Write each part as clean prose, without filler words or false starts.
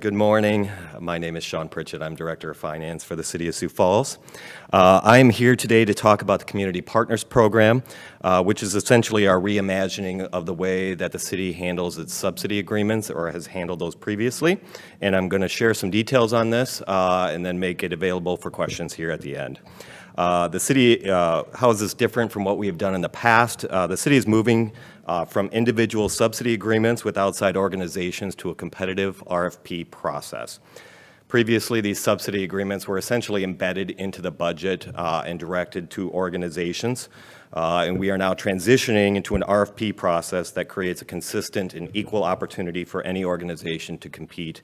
Good morning. My name is Sean Pritchett. I'm Director of Finance for the City of Sioux Falls. I am here today to talk about the Community Partners Program, which is essentially our reimagining of the way that the city handles its subsidy agreements or has handled those previously. And I'm going to share some details on this and then make it available for questions here at the end. The city, how is this different from what we have done in the past? The city is moving from individual subsidy agreements with outside organizations to a competitive RFP process. Previously, these subsidy agreements were essentially embedded into the budget and directed to organizations. And we are now transitioning into an RFP process that creates a consistent and equal opportunity for any organization to compete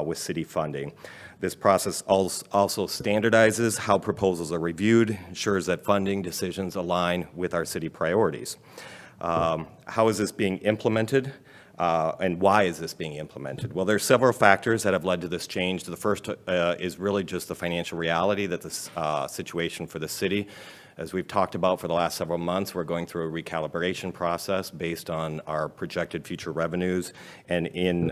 with city funding. This process also standardizes how proposals are reviewed, ensures that funding decisions align with our city priorities. How is this being implemented? And why is this being implemented? Well, there are several factors that have led to this change. The first is really just the financial reality that this situation for the city. As we've talked about for the last several months, we're going through a recalibration process based on our projected future revenues and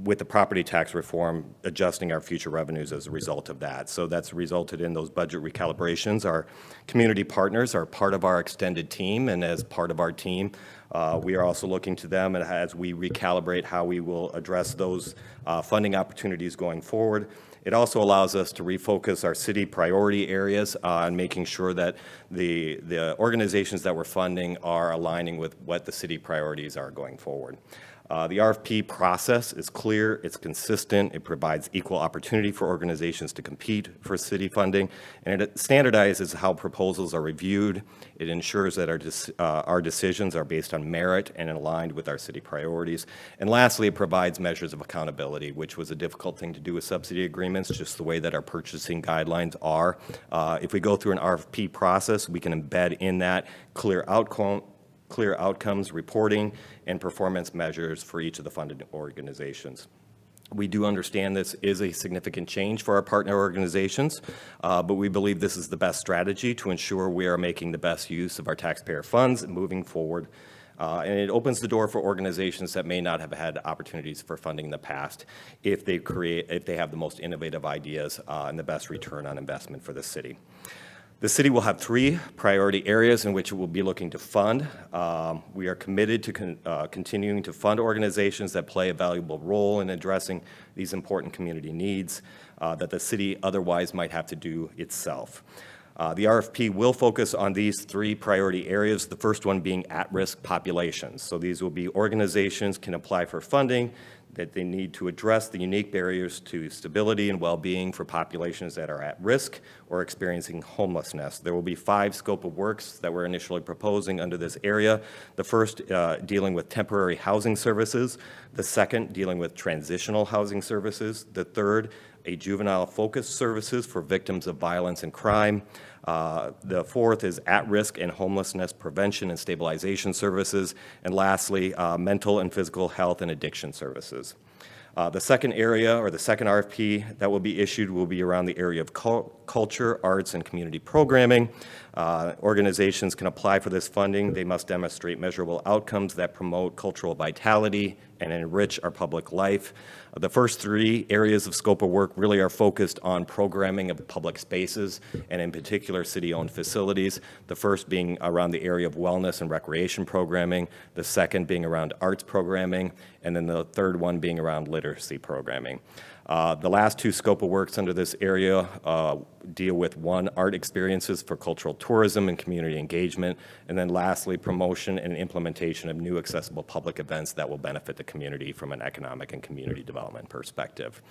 with the property tax reform, adjusting our future revenues as a result of that. So that's resulted in those budget recalibrations. Our community partners are part of our extended team, and as part of our team, we are also looking to them as we recalibrate how we will address those funding opportunities going forward. It also allows us to refocus our city priority areas on making sure that the organizations that we're funding are aligning with what the city priorities are going forward. The RFP process is clear, it's consistent, it provides equal opportunity for organizations to compete for city funding, and it standardizes how proposals are reviewed. It ensures that our decisions are based on merit and aligned with our city priorities. And lastly, it provides measures of accountability, which was a difficult thing to do with subsidy agreements, just the way that our purchasing guidelines are. If we go through an RFP process, we can embed in that clear outcomes, reporting, and performance measures for each of the funded organizations. We do understand this is a significant change for our partner organizations, but we believe this is the best strategy to ensure we are making the best use of our taxpayer funds moving forward. And it opens the door for organizations that may not have had opportunities for funding in the past if they have the most innovative ideas and the best return on investment for the city. The city will have three priority areas in which it will be looking to fund. We are committed to continuing to fund organizations that play a valuable role in addressing these important community needs that the city otherwise might have to do itself. The RFP will focus on these three priority areas, the first one being at-risk populations. So these will be organizations can apply for funding that they need to address the unique barriers to stability and well-being for populations that are at risk or experiencing homelessness. There will be 5 scope of works that we're initially proposing under this area. The first dealing with temporary housing services, the second dealing with transitional housing services, the third a juvenile-focused services for victims of violence and crime. The fourth is at-risk and homelessness prevention and stabilization services. And lastly, mental and physical health and addiction services. The second area, or the second RFP that will be issued, will be around the area of culture, arts, and community programming. Organizations can apply for this funding. They must demonstrate measurable outcomes that promote cultural vitality and enrich our public life. The first 3 areas of scope of work really are focused on programming of public spaces, and in particular city-owned facilities. The first being around the area of wellness and recreation programming, the second being around arts programming, and then the third one being around literacy programming. The last 2 scope of works under this area deal with 1, art experiences for cultural tourism and community engagement, and then lastly, promotion and implementation of new accessible public events that will benefit the community from an economic and community development perspective.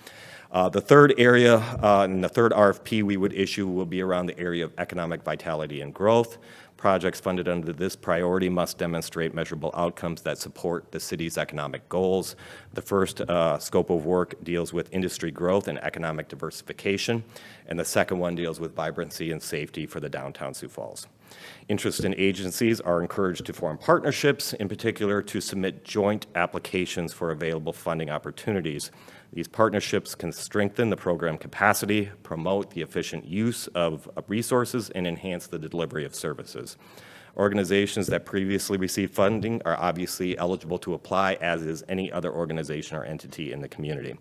The third area and the third RFP we would issue will be around the area of economic vitality and growth. Projects funded under this priority must demonstrate measurable outcomes that support the city's economic goals. The first scope of work deals with industry growth and economic diversification, and the second one deals with vibrancy and safety for the downtown Sioux Falls. Interested agencies are encouraged to form partnerships, in particular to submit joint applications for available funding opportunities. These partnerships can strengthen the program capacity, promote the efficient use of resources, and enhance the delivery of services. Organizations that previously received funding are obviously eligible to apply, as is any other organization or entity in the community.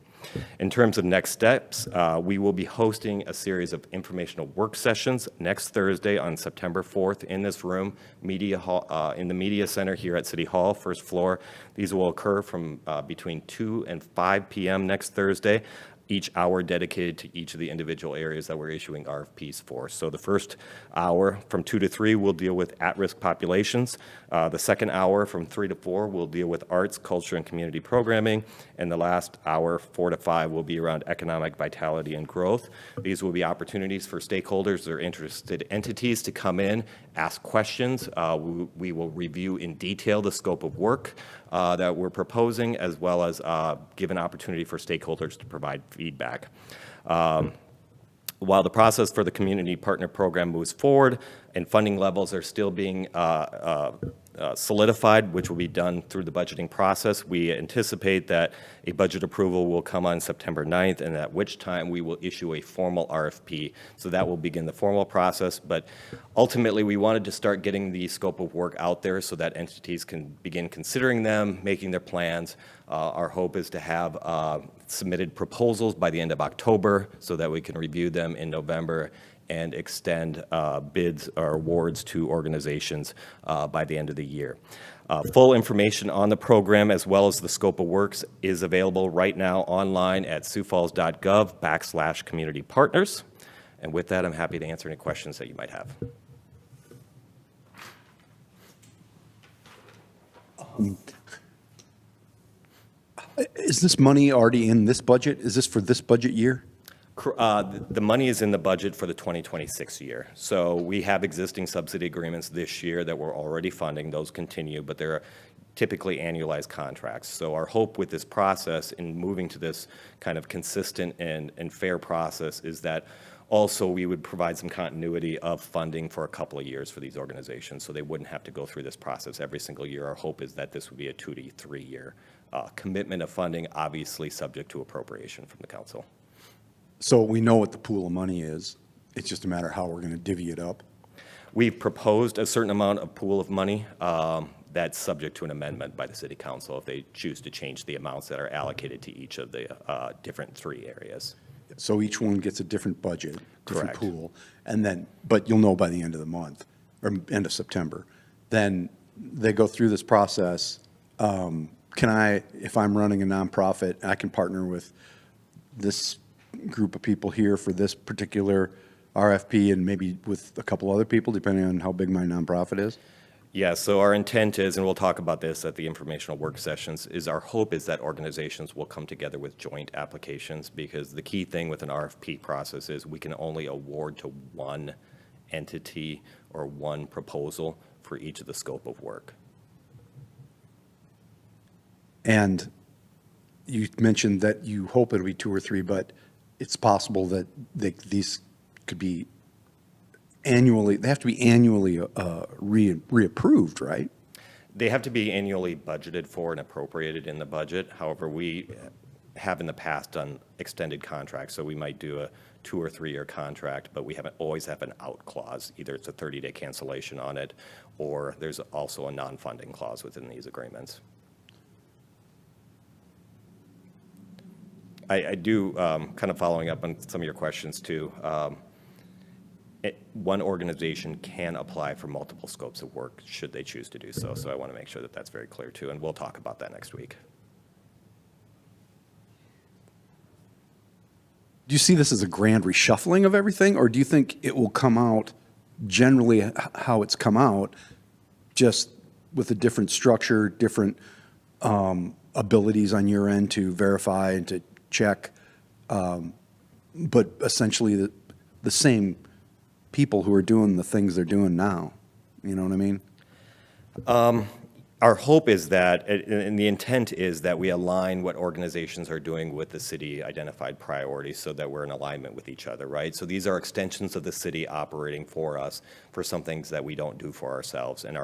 In terms of next steps, we will be hosting a series of informational work sessions next Thursday on September 4th in this room, Media Hall, in the Media Center here at City Hall, first floor. These will occur from between 2 and 5 p.m. next Thursday, each hour dedicated to each of the individual areas that we're issuing RFPs for. So the first hour from 2 to 3 will deal with at-risk populations. The second hour from 3 to 4 will deal with arts, culture, and community programming. And the last hour, 4 to 5, will be around economic vitality and growth. These will be opportunities for stakeholders or interested entities to come in, ask questions. We will review in detail the scope of work that we're proposing, as well as give an opportunity for stakeholders to provide feedback. While the process for the Community Partner Program moves forward and funding levels are still being solidified, which will be done through the budgeting process, we anticipate that a budget approval will come on September 9th, and at which time we will issue a formal RFP. So that will begin the formal process, but ultimately we wanted to start getting the scope of work out there so that entities can begin considering them, making their plans. Our hope is to have submitted proposals by the end of October so that we can review them in November and extend bids or awards to organizations by the end of the year. Full information on the program, as well as the scope of works, is available right now online at siouxfalls.gov/community partners. And with that, I'm happy to answer any questions that you might have. Is this money already in this budget? Is this for this budget year? The money is in the budget for the 2026 year. So we have existing subsidy agreements this year that we're already funding. Those continue, but they're typically annualized contracts. So our hope with this process in moving to this kind of consistent and fair process is that also we would provide some continuity of funding for a couple of years for these organizations, so they wouldn't have to go through this process every single year. Our hope is that this would be a 2 to 3 year commitment of funding, obviously subject to appropriation from the council. So we know what the pool of money is. It's just a matter of how we're going to divvy it up. We've proposed a certain amount of pool of money that's subject to an amendment by the city council if they choose to change the amounts that are allocated to each of the different 3 areas. So each one gets a different budget, different Correct. pool, and then, but you'll know by the end of the month, or end of September. Then they go through this process. Can I, if I'm running a nonprofit, I can partner with this group of people here for this particular RFP and maybe with a couple other people, depending on how big my nonprofit is? Yeah, so our intent is, and we'll talk about this at the informational work sessions, is our hope is that organizations will come together with joint applications, because the key thing with an RFP process is we can only award to one entity or one proposal for each of the scope of work. And you mentioned that you hope it'll be 2 or 3, but it's possible that these could be annually, they have to be annually reapproved, right? They have to be annually budgeted for and appropriated in the budget. However, we have in the past done extended contracts, so we might do a 2 or 3 year contract, but we haven't always have an out clause. Either it's a 30-day cancellation on it, or there's also a non-funding clause within these agreements. I do, kind of following up on some of your questions too, one organization can apply for multiple scopes of work should they choose to do so. So I want to make sure that that's very clear too, and we'll talk about that next week. Do you see this as a grand reshuffling of everything, or do you think it will come out generally how it's come out, just with a different structure, different abilities on your end to verify and to check, but essentially the same people who are doing the things they're doing now? You know what I mean? Our hope is that, and the intent is that we align what organizations are doing with the city identified priorities so that we're in alignment with each other, right? So these are extensions of the city operating for us for some things that we don't do for ourselves. And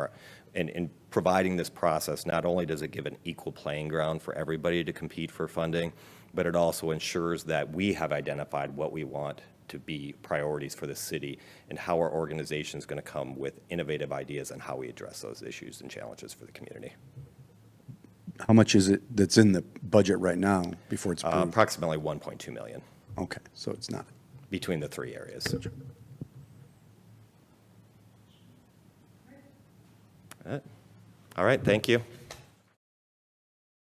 in providing this process, not only does it give an equal playing ground for everybody to compete for funding, but it also ensures that we have identified what we want to be priorities for the city and how our organization is going to come with innovative ideas on how we address those issues and challenges for the community. How much is it that's in the budget right now before it's approved? Approximately 1.2 million Okay, so it's not. between the three areas. All right, thank you.